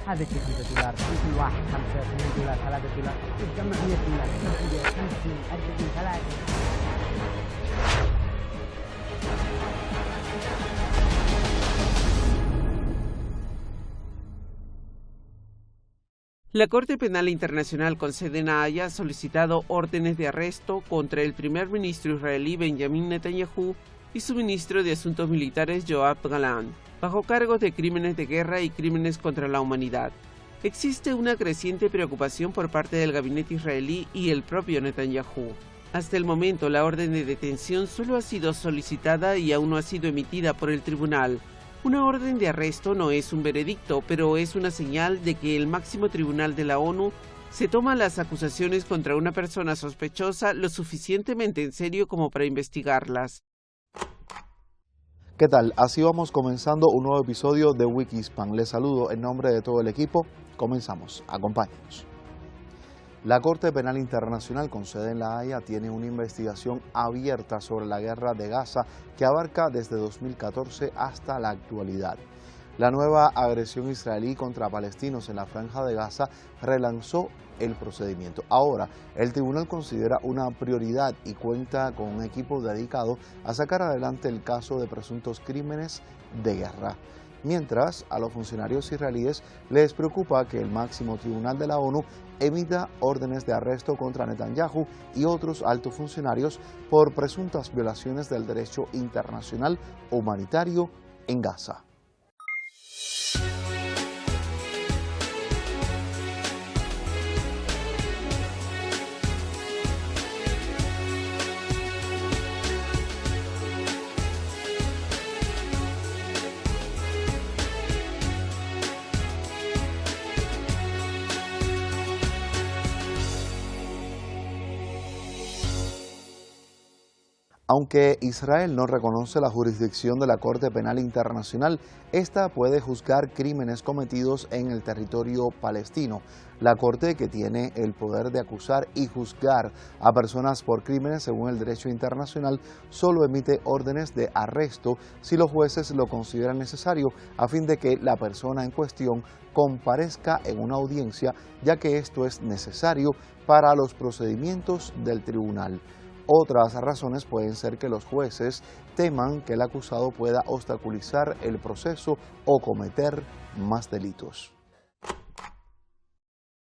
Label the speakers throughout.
Speaker 1: هذا $600 مثل واحد $5 $3 تتجمع $100 50 40 3.
Speaker 2: La Corte Penal Internacional con sede en La Haya ha solicitado órdenes de arresto contra el primer ministro israelí Benjamin Netanyahu y su ministro de Asuntos Militares Yoav Gallant, bajo cargos de crímenes de guerra y crímenes contra la humanidad. Existe una creciente preocupación por parte del gabinete israelí y el propio Netanyahu. Hasta el momento, la orden de detención solo ha sido solicitada y aún no ha sido emitida por el tribunal. Una orden de arresto no es un veredicto, pero es una señal de que el máximo tribunal de la ONU se toma las acusaciones contra una persona sospechosa lo suficientemente en serio como para investigarlas.
Speaker 3: ¿Qué tal? Así vamos comenzando un nuevo episodio de Wikispan. Les saludo en nombre de todo el equipo. Comenzamos. Acompáñenos. La Corte Penal Internacional con sede en La Haya tiene una investigación abierta sobre la guerra de Gaza que abarca desde 2014 hasta la actualidad. La nueva agresión israelí contra palestinos en la Franja de Gaza relanzó el procedimiento. Ahora, el tribunal considera una prioridad y cuenta con un equipo dedicado a sacar adelante el caso de presuntos crímenes de guerra. Mientras, a los funcionarios israelíes les preocupa que el máximo tribunal de la ONU emita órdenes de arresto contra Netanyahu y otros altos funcionarios por presuntas violaciones del derecho internacional humanitario en Gaza. Aunque Israel no reconoce la jurisdicción de la Corte Penal Internacional, esta puede juzgar crímenes cometidos en el territorio palestino. La Corte, que tiene el poder de acusar y juzgar a personas por crímenes según el derecho internacional, solo emite órdenes de arresto si los jueces lo consideran necesario a fin de que la persona en cuestión comparezca en una audiencia, ya que esto es necesario para los procedimientos del tribunal. Otras razones pueden ser que los jueces teman que el acusado pueda obstaculizar el proceso o cometer más delitos.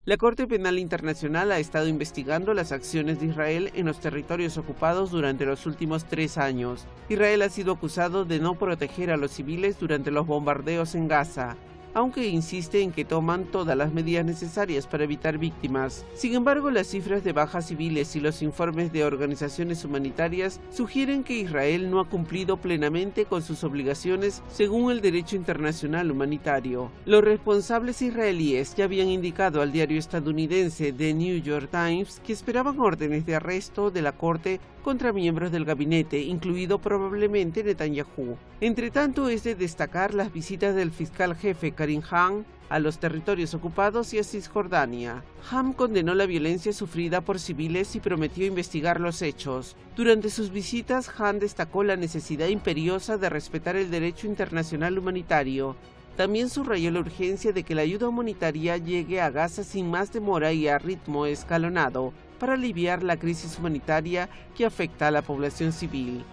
Speaker 2: La Corte Penal Internacional ha estado investigando las acciones de Israel en los territorios ocupados durante los últimos 3 años. Israel ha sido acusado de no proteger a los civiles durante los bombardeos en Gaza, aunque insiste en que toman todas las medidas necesarias para evitar víctimas. Sin embargo, las cifras de bajas civiles y los informes de organizaciones humanitarias sugieren que Israel no ha cumplido plenamente con sus obligaciones según el derecho internacional humanitario. Los responsables israelíes ya habían indicado al diario estadounidense The New York Times que esperaban órdenes de arresto de la Corte contra miembros del gabinete, incluido probablemente Netanyahu. Entre tanto, es de destacar las visitas del fiscal jefe Karim Khan a los territorios ocupados y a Cisjordania. Khan condenó la violencia sufrida por civiles y prometió investigar los hechos. Durante sus visitas, Khan destacó la necesidad imperiosa de respetar el derecho internacional humanitario. También subrayó la urgencia de que la ayuda humanitaria llegue a Gaza sin más demora y a ritmo escalonado para aliviar la crisis humanitaria que afecta a la población civil.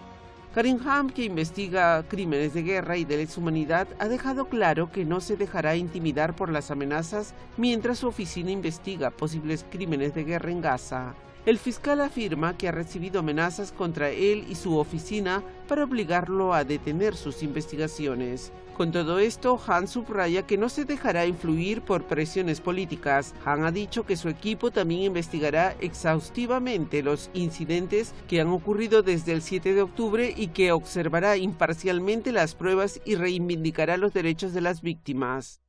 Speaker 2: Karim Khan, que investiga crímenes de guerra y de lesa humanidad, ha dejado claro que no se dejará intimidar por las amenazas mientras su oficina investiga posibles crímenes de guerra en Gaza. El fiscal afirma que ha recibido amenazas contra él y su oficina para obligarlo a detener sus investigaciones. Con todo esto, Khan subraya que no se dejará influir por presiones políticas. Khan ha dicho que su equipo también investigará exhaustivamente los incidentes que han ocurrido desde el 7 de octubre y que observará imparcialmente las pruebas y reivindicará los derechos de las víctimas.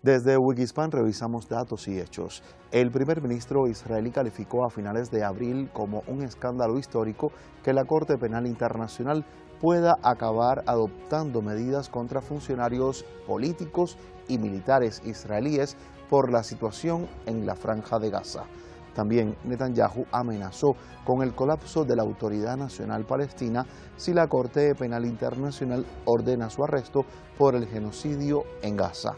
Speaker 3: Desde Wikispan revisamos datos y hechos. El primer ministro israelí calificó a finales de abril como un escándalo histórico que la Corte Penal Internacional pueda acabar adoptando medidas contra funcionarios políticos y militares israelíes por la situación en la Franja de Gaza. También Netanyahu amenazó con el colapso de la Autoridad Nacional Palestina si la Corte Penal Internacional ordena su arresto por el genocidio en Gaza.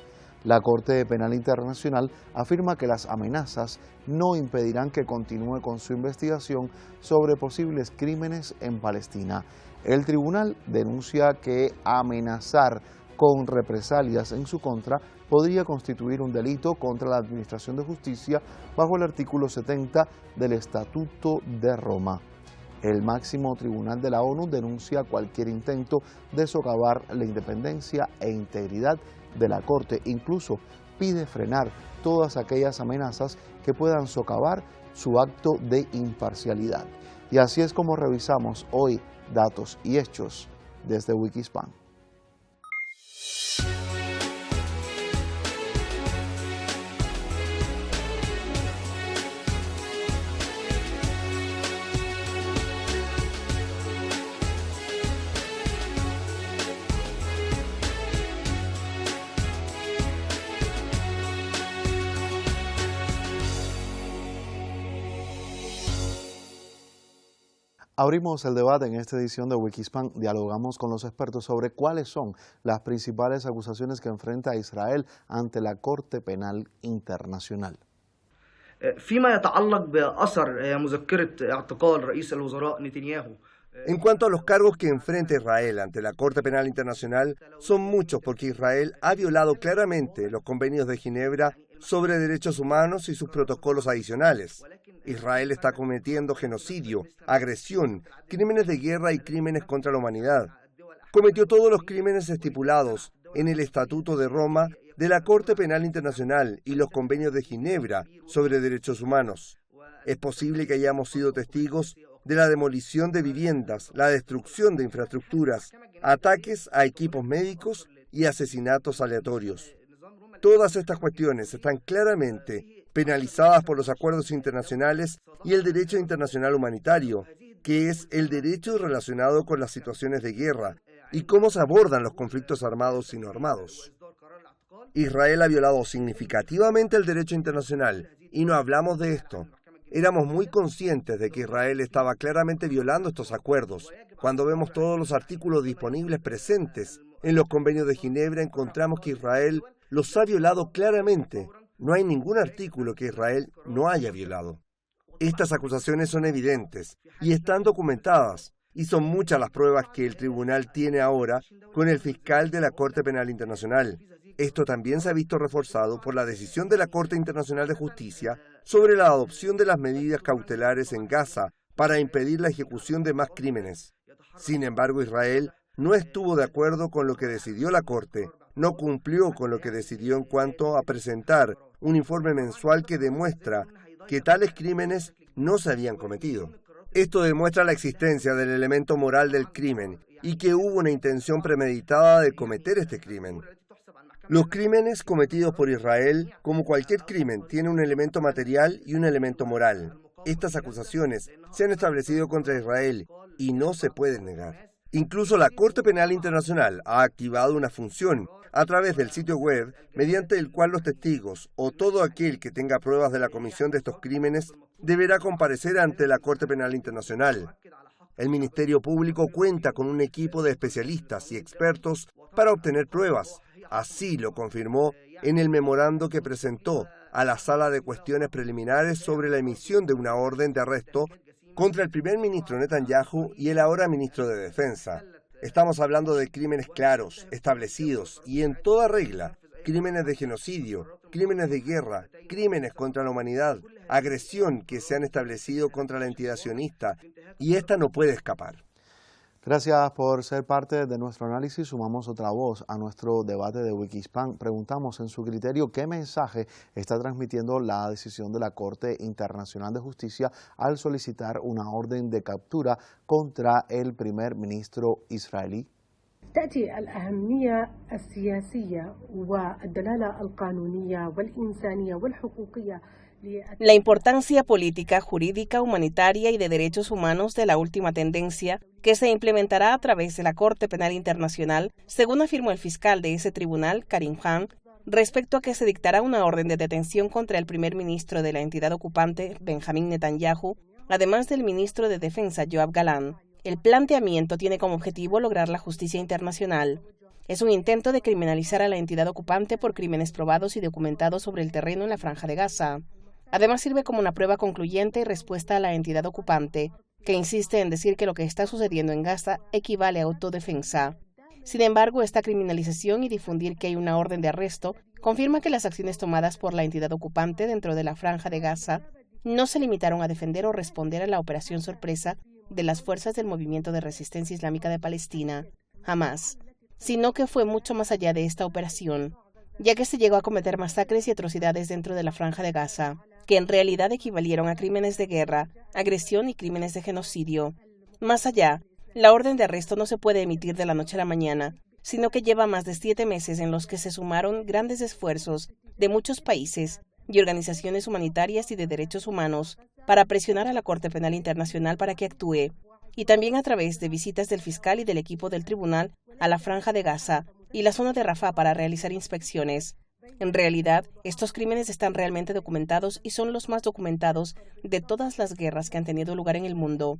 Speaker 3: La Corte Penal Internacional afirma que las amenazas no impedirán que continúe con su investigación sobre posibles crímenes en Palestina. El tribunal denuncia que amenazar con represalias en su contra podría constituir un delito contra la Administración de Justicia bajo el artículo 70 del Estatuto de Roma. El máximo tribunal de la ONU denuncia cualquier intento de socavar la independencia e integridad de la Corte. Incluso pide frenar todas aquellas amenazas que puedan socavar su acto de imparcialidad. Y así es como revisamos hoy datos y hechos desde Wikispan. Abrimos el debate en esta edición de Wikispan. Dialogamos con los expertos sobre cuáles son las principales acusaciones que enfrenta Israel ante la Corte Penal Internacional.
Speaker 4: En cuanto a los cargos que enfrenta Israel ante la Corte Penal Internacional, son muchos porque Israel ha violado claramente los convenios de Ginebra sobre derechos humanos y sus protocolos adicionales. Israel está cometiendo genocidio, agresión, crímenes de guerra y crímenes contra la humanidad. Cometió todos los crímenes estipulados en el Estatuto de Roma de la Corte Penal Internacional y los convenios de Ginebra sobre derechos humanos. Es posible que hayamos sido testigos de la demolición de viviendas, la destrucción de infraestructuras, ataques a equipos médicos y asesinatos aleatorios. Todas estas cuestiones están claramente penalizadas por los acuerdos internacionales y el derecho internacional humanitario, que es el derecho relacionado con las situaciones de guerra y cómo se abordan los conflictos armados y no armados. Israel ha violado significativamente el derecho internacional y no hablamos de esto. Éramos muy conscientes de que Israel estaba claramente violando estos acuerdos. Cuando vemos todos los artículos disponibles presentes en los convenios de Ginebra, encontramos que Israel los ha violado claramente. No hay ningún artículo que Israel no haya violado. Estas acusaciones son evidentes y están documentadas, y son muchas las pruebas que el tribunal tiene ahora con el fiscal de la Corte Penal Internacional. Esto también se ha visto reforzado por la decisión de la Corte Internacional de Justicia sobre la adopción de las medidas cautelares en Gaza para impedir la ejecución de más crímenes. Sin embargo, Israel no estuvo de acuerdo con lo que decidió la Corte, no cumplió con lo que decidió en cuanto a presentar un informe mensual que demuestra que tales crímenes no se habían cometido. Esto demuestra la existencia del elemento moral del crimen y que hubo una intención premeditada de cometer este crimen. Los crímenes cometidos por Israel, como cualquier crimen, tienen un elemento material y un elemento moral. Estas acusaciones se han establecido contra Israel y no se pueden negar. Incluso la Corte Penal Internacional ha activado una función a través del sitio web mediante el cual los testigos o todo aquel que tenga pruebas de la comisión de estos crímenes deberá comparecer ante la Corte Penal Internacional. El Ministerio Público cuenta con un equipo de especialistas y expertos para obtener pruebas. Así lo confirmó en el memorando que presentó a la Sala de Cuestiones Preliminares sobre la emisión de una orden de arresto contra el primer ministro Netanyahu y el ahora ministro de Defensa. Estamos hablando de crímenes claros, establecidos y en toda regla, crímenes de genocidio, crímenes de guerra, crímenes contra la humanidad, agresión que se han establecido contra la entidad sionista, y esta no puede escapar.
Speaker 3: Gracias por ser parte de nuestro análisis. Sumamos otra voz a nuestro debate de Wikispan. Preguntamos en su criterio qué mensaje está transmitiendo la decisión de la Corte Internacional de Justicia al solicitar una orden de captura contra el primer ministro israelí.
Speaker 5: تأتي الأهمية السياسية والدلالة القانونية والإنسانية والحقوقية.
Speaker 6: La importancia política, jurídica, humanitaria y de derechos humanos de la última tendencia que se implementará a través de la Corte Penal Internacional, según afirmó el fiscal de ese tribunal, Karim Khan, respecto a que se dictará una orden de detención contra el primer ministro de la entidad ocupante, Benjamín Netanyahu, además del ministro de Defensa, Yoav Galán. El planteamiento tiene como objetivo lograr la justicia internacional. Es un intento de criminalizar a la entidad ocupante por crímenes probados y documentados sobre el terreno en la Franja de Gaza. Además, sirve como una prueba concluyente y respuesta a la entidad ocupante, que insiste en decir que lo que está sucediendo en Gaza equivale a autodefensa. Sin embargo, esta criminalización y difundir que hay una orden de arresto confirma que las acciones tomadas por la entidad ocupante dentro de la Franja de Gaza no se limitaron a defender o responder a la operación sorpresa de las fuerzas del Movimiento de Resistencia Islámica de Palestina, Hamas, sino que fue mucho más allá de esta operación, ya que se llegó a cometer masacres y atrocidades dentro de la Franja de Gaza, que en realidad equivalieron a crímenes de guerra, agresión y crímenes de genocidio. Más allá, la orden de arresto no se puede emitir de la noche a la mañana, sino que lleva más de 7 meses en los que se sumaron grandes esfuerzos de muchos países y organizaciones humanitarias y de derechos humanos para presionar a la Corte Penal Internacional para que actúe, y también a través de visitas del fiscal y del equipo del tribunal a la Franja de Gaza y la zona de Rafah para realizar inspecciones. En realidad, estos crímenes están realmente documentados y son los más documentados de todas las guerras que han tenido lugar en el mundo.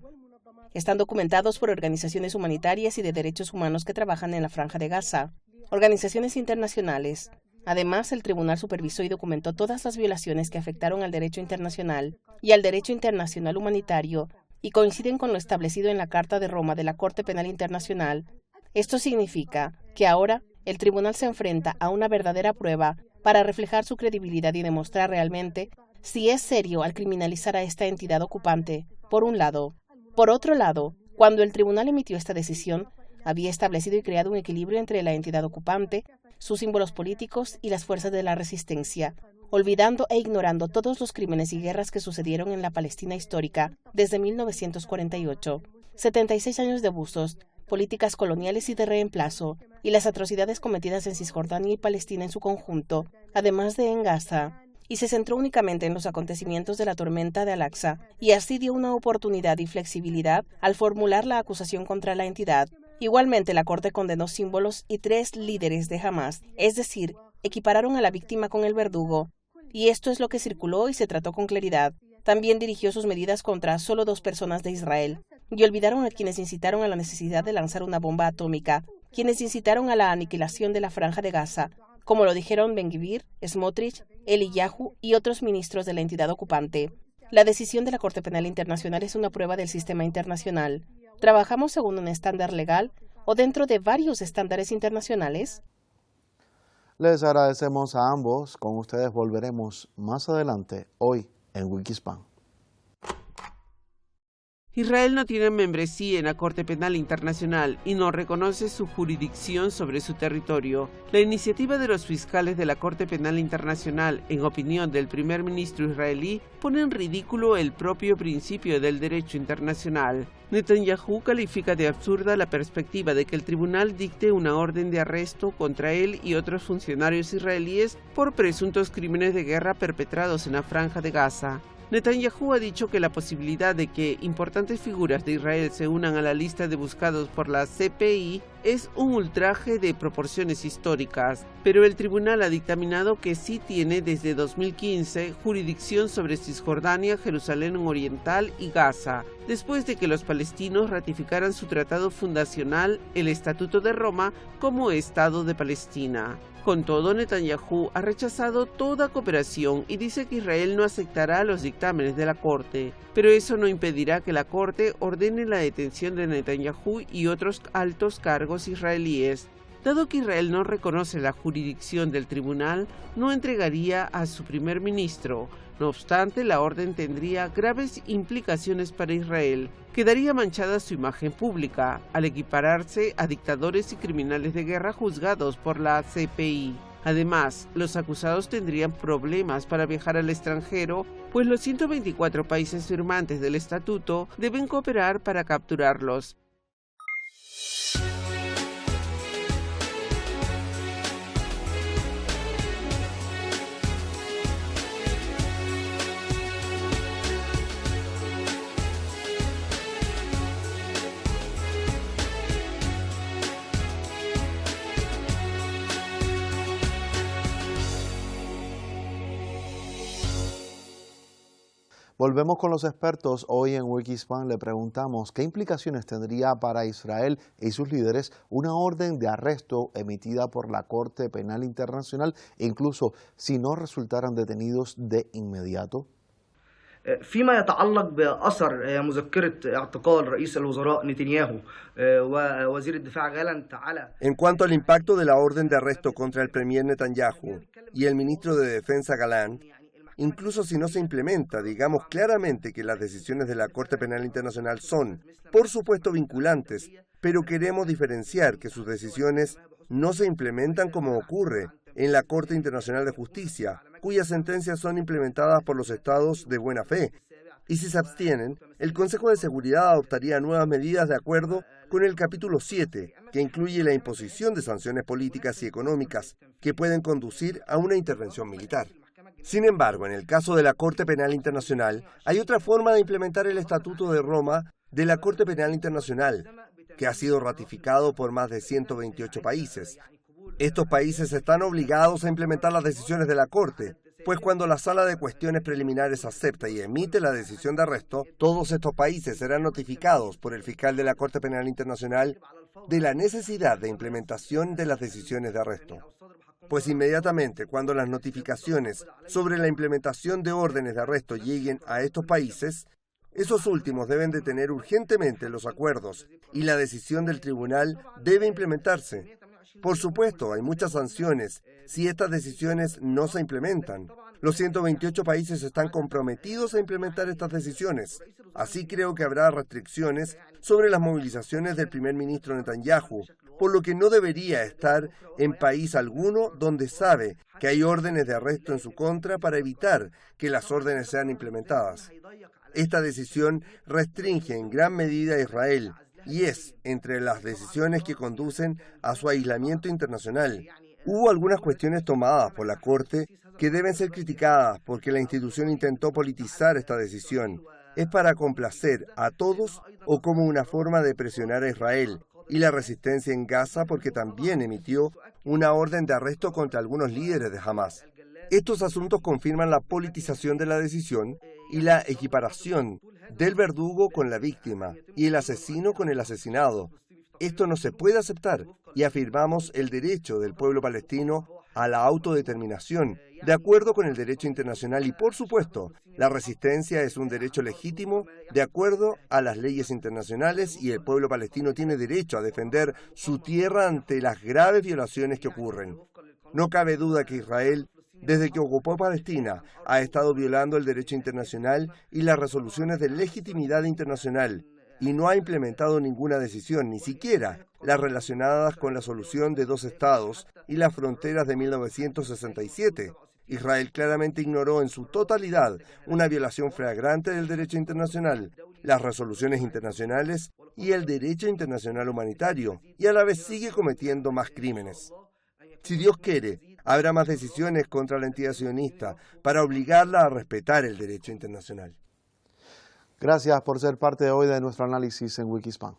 Speaker 6: Están documentados por organizaciones humanitarias y de derechos humanos que trabajan en la Franja de Gaza, organizaciones internacionales. Además, el tribunal supervisó y documentó todas las violaciones que afectaron al derecho internacional y al derecho internacional humanitario y coinciden con lo establecido en la Carta de Roma de la Corte Penal Internacional. Esto significa que ahora el tribunal se enfrenta a una verdadera prueba para reflejar su credibilidad y demostrar realmente si es serio al criminalizar a esta entidad ocupante, por un lado. Por otro lado, cuando el tribunal emitió esta decisión, había establecido y creado un equilibrio entre la entidad ocupante, sus símbolos políticos y las fuerzas de la resistencia, olvidando e ignorando todos los crímenes y guerras que sucedieron en la Palestina histórica desde 1948, 76 años de abusos, políticas coloniales y de reemplazo, y las atrocidades cometidas en Cisjordania y Palestina en su conjunto, además de en Gaza, y se centró únicamente en los acontecimientos de la tormenta de Al-Aqsa, y así dio una oportunidad y flexibilidad al formular la acusación contra la entidad. Igualmente, la Corte condenó símbolos y 3 líderes de Hamas, es decir, equipararon a la víctima con el verdugo, y esto es lo que circuló y se trató con claridad. También dirigió sus medidas contra solo 2 personas de Israel, y olvidaron a quienes incitaron a la necesidad de lanzar una bomba atómica, quienes incitaron a la aniquilación de la Franja de Gaza, como lo dijeron Ben-Gvir, Smotrich, Eliyahu y otros ministros de la entidad ocupante. La decisión de la Corte Penal Internacional es una prueba del sistema internacional. ¿Trabajamos según un estándar legal o dentro de varios estándares internacionales?
Speaker 3: Les agradecemos a ambos. Con ustedes volveremos más adelante, hoy en Wikispan.
Speaker 2: Israel no tiene membresía en la Corte Penal Internacional y no reconoce su jurisdicción sobre su territorio. La iniciativa de los fiscales de la Corte Penal Internacional, en opinión del primer ministro israelí, pone en ridículo el propio principio del derecho internacional. Netanyahu califica de absurda la perspectiva de que el tribunal dicte una orden de arresto contra él y otros funcionarios israelíes por presuntos crímenes de guerra perpetrados en la Franja de Gaza. Netanyahu ha dicho que la posibilidad de que importantes figuras de Israel se unan a la lista de buscados por la CPI es un ultraje de proporciones históricas, pero el tribunal ha dictaminado que sí tiene desde 2015 jurisdicción sobre Cisjordania, Jerusalén Oriental y Gaza, después de que los palestinos ratificaran su tratado fundacional, el Estatuto de Roma, como Estado de Palestina. Con todo, Netanyahu ha rechazado toda cooperación y dice que Israel no aceptará los dictámenes de la Corte, pero eso no impedirá que la Corte ordene la detención de Netanyahu y otros altos cargos israelíes. Dado que Israel no reconoce la jurisdicción del tribunal, no entregaría a su primer ministro. No obstante, la orden tendría graves implicaciones para Israel. Quedaría manchada su imagen pública, al equipararse a dictadores y criminales de guerra juzgados por la CPI. Además, los acusados tendrían problemas para viajar al extranjero, pues los 124 países firmantes del estatuto deben cooperar para capturarlos.
Speaker 3: Volvemos con los expertos. Hoy en Wikispan le preguntamos qué implicaciones tendría para Israel y sus líderes una orden de arresto emitida por la Corte Penal Internacional, incluso si no resultaran detenidos de inmediato.
Speaker 7: فيما يتعلق بأثر مذكرة اعتقال رئيس الوزراء نتنياهو ووزير الدفاع جالانت على.
Speaker 4: En cuanto al impacto de la orden de arresto contra el premier Netanyahu y el ministro de Defensa Gallant, incluso si no se implementa, digamos claramente que las decisiones de la Corte Penal Internacional son, por supuesto, vinculantes, pero queremos diferenciar que sus decisiones no se implementan como ocurre en la Corte Internacional de Justicia, cuyas sentencias son implementadas por los estados de buena fe. Y si se abstienen, el Consejo de Seguridad adoptaría nuevas medidas de acuerdo con el capítulo 7, que incluye la imposición de sanciones políticas y económicas que pueden conducir a una intervención militar. Sin embargo, en el caso de la Corte Penal Internacional, hay otra forma de implementar el Estatuto de Roma de la Corte Penal Internacional, que ha sido ratificado por más de 128 países. Estos países están obligados a implementar las decisiones de la Corte, pues cuando la Sala de Cuestiones Preliminares acepta y emite la decisión de arresto, todos estos países serán notificados por el fiscal de la Corte Penal Internacional de la necesidad de implementación de las decisiones de arresto. Pues inmediatamente cuando las notificaciones sobre la implementación de órdenes de arresto lleguen a estos países, esos últimos deben detener urgentemente los acuerdos y la decisión del tribunal debe implementarse. Por supuesto, hay muchas sanciones si estas decisiones no se implementan. Los 128 países están comprometidos a implementar estas decisiones. Así creo que habrá restricciones sobre las movilizaciones del primer ministro Netanyahu, por lo que no debería estar en país alguno donde sabe que hay órdenes de arresto en su contra para evitar que las órdenes sean implementadas. Esta decisión restringe en gran medida a Israel y es entre las decisiones que conducen a su aislamiento internacional. Hubo algunas cuestiones tomadas por la Corte que deben ser criticadas porque la institución intentó politizar esta decisión. ¿Es para complacer a todos o como una forma de presionar a Israel? Y la resistencia en Gaza porque también emitió una orden de arresto contra algunos líderes de Hamas. Estos asuntos confirman la politización de la decisión y la equiparación del verdugo con la víctima y el asesino con el asesinado. Esto no se puede aceptar y afirmamos el derecho del pueblo palestino a la autodeterminación, de acuerdo con el derecho internacional y, por supuesto, la resistencia es un derecho legítimo de acuerdo a las leyes internacionales y el pueblo palestino tiene derecho a defender su tierra ante las graves violaciones que ocurren. No cabe duda que Israel, desde que ocupó Palestina, ha estado violando el derecho internacional y las resoluciones de legitimidad internacional y no ha implementado ninguna decisión, ni siquiera las relacionadas con la solución de dos estados y las fronteras de 1967. Israel claramente ignoró en su totalidad una violación flagrante del derecho internacional, las resoluciones internacionales y el derecho internacional humanitario, y a la vez sigue cometiendo más crímenes. Si Dios quiere, habrá más decisiones contra la entidad sionista para obligarla a respetar el derecho internacional.
Speaker 3: Gracias por ser parte de hoy de nuestro análisis en Wikispan.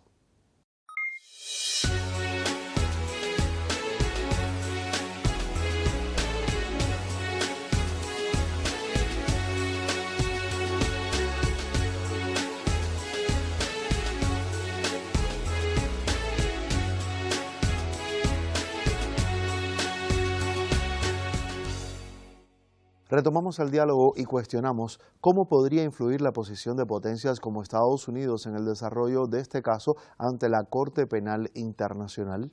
Speaker 3: Retomamos el diálogo y cuestionamos cómo podría influir la posición de potencias como Estados Unidos en el desarrollo de este caso ante la Corte Penal Internacional.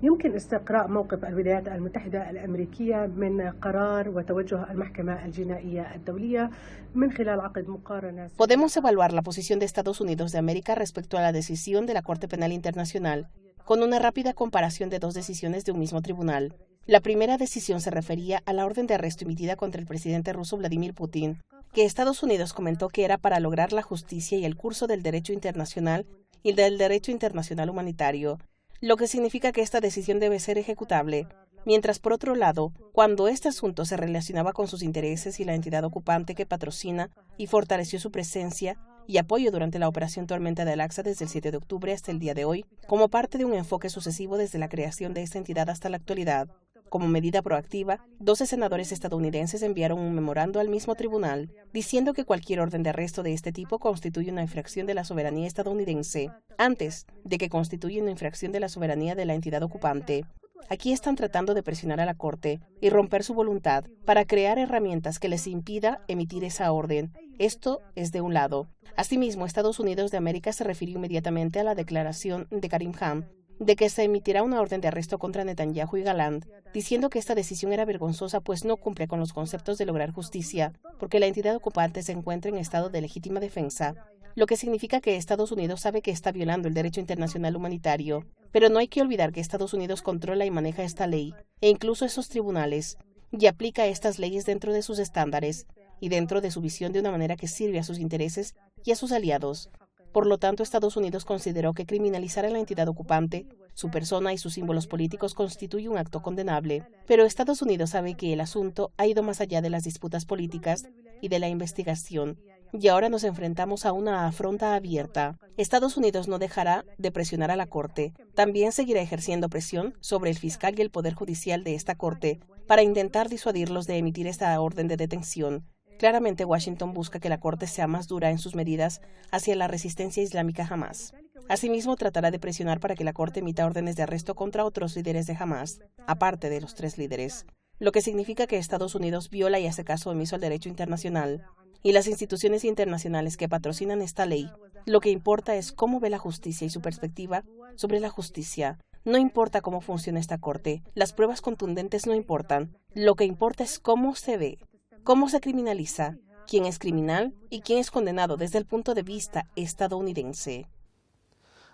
Speaker 5: يمكن استقراء موقف الولايات المتحدة الأمريكية من قرار وتوجه المحكمة الجنائية الدولية من خلال عقد مقارنة.
Speaker 6: Podemos evaluar la posición de Estados Unidos de América respecto a la decisión de la Corte Penal Internacional con una rápida comparación de dos decisiones de un mismo tribunal. La primera decisión se refería a la orden de arresto emitida contra el presidente ruso Vladimir Putin, que Estados Unidos comentó que era para lograr la justicia y el curso del derecho internacional y del derecho internacional humanitario, lo que significa que esta decisión debe ser ejecutable. Mientras, por otro lado, cuando este asunto se relacionaba con sus intereses y la entidad ocupante que patrocina y fortaleció su presencia y apoyo durante la Operación Tormenta del Al-Aqsa desde el 7 de octubre hasta el día de hoy, como parte de un enfoque sucesivo desde la creación de esta entidad hasta la actualidad, Como medida proactiva, 12 senadores estadounidenses enviaron un memorando al mismo tribunal diciendo que cualquier orden de arresto de este tipo constituye una infracción de la soberanía estadounidense, antes de que constituya una infracción de la soberanía de la entidad ocupante. Aquí están tratando de presionar a la Corte y romper su voluntad para crear herramientas que les impida emitir esa orden. Esto es de un lado. Asimismo, Estados Unidos de América se refirió inmediatamente a la declaración de Karim Khan de que se emitirá una orden de arresto contra Netanyahu y Gallant, diciendo que esta decisión era vergonzosa pues no cumple con los conceptos de lograr justicia, porque la entidad ocupante se encuentra en estado de legítima defensa, lo que significa que Estados Unidos sabe que está violando el derecho internacional humanitario. Pero no hay que olvidar que Estados Unidos controla y maneja esta ley, e incluso esos tribunales, y aplica estas leyes dentro de sus estándares y dentro de su visión de una manera que sirve a sus intereses y a sus aliados. Por lo tanto, Estados Unidos consideró que criminalizar a la entidad ocupante, su persona y sus símbolos políticos constituye un acto condenable. Pero Estados Unidos sabe que el asunto ha ido más allá de las disputas políticas y de la investigación, y ahora nos enfrentamos a una afronta abierta. Estados Unidos no dejará de presionar a la Corte. También seguirá ejerciendo presión sobre el fiscal y el Poder Judicial de esta Corte para intentar disuadirlos de emitir esta orden de detención. Claramente, Washington busca que la Corte sea más dura en sus medidas hacia la resistencia islámica Hamás. Asimismo, tratará de presionar para que la Corte emita órdenes de arresto contra otros líderes de Hamás, aparte de los 3 líderes, lo que significa que Estados Unidos viola y hace caso omiso al derecho internacional y las instituciones internacionales que patrocinan esta ley. Lo que importa es cómo ve la justicia y su perspectiva sobre la justicia. No importa cómo funciona esta Corte, las pruebas contundentes no importan. Lo que importa es cómo se ve, cómo se criminaliza, quién es criminal y quién es condenado desde el punto de vista estadounidense.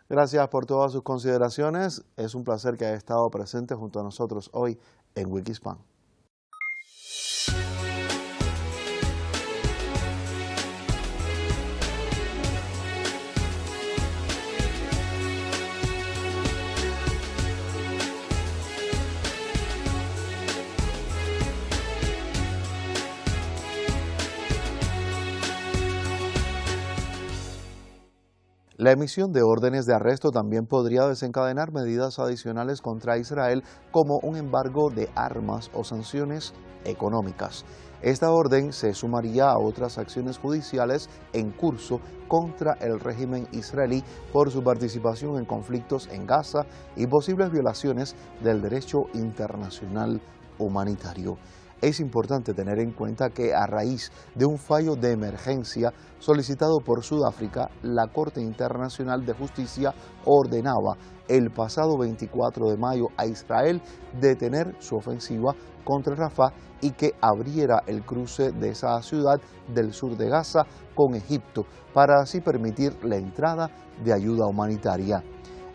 Speaker 3: Gracias por todas sus consideraciones. Es un placer que haya estado presente junto a nosotros hoy en Wikispan. La emisión de órdenes de arresto también podría desencadenar medidas adicionales contra Israel, como un embargo de armas o sanciones económicas. Esta orden se sumaría a otras acciones judiciales en curso contra el régimen israelí por su participación en conflictos en Gaza y posibles violaciones del derecho internacional humanitario. Es importante tener en cuenta que a raíz de un fallo de emergencia solicitado por Sudáfrica, la Corte Internacional de Justicia ordenaba el pasado 24 de mayo a Israel detener su ofensiva contra Rafah y que abriera el cruce de esa ciudad del sur de Gaza con Egipto para así permitir la entrada de ayuda humanitaria.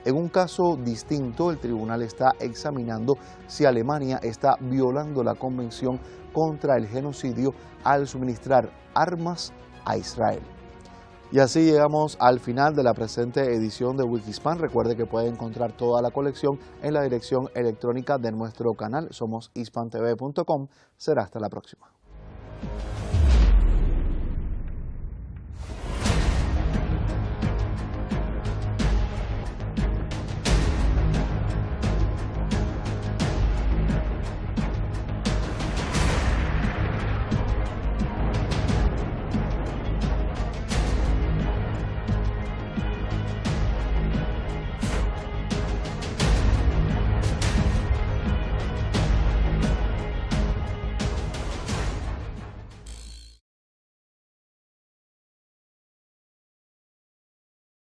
Speaker 3: En un caso distinto, el tribunal está examinando si Alemania está violando la Convención contra el Genocidio al suministrar armas a Israel. Y así llegamos al final de la presente edición de Wikispan. Recuerde que puede encontrar toda la colección en la dirección electrónica de nuestro canal. Somos hispantv.com. Será hasta la próxima.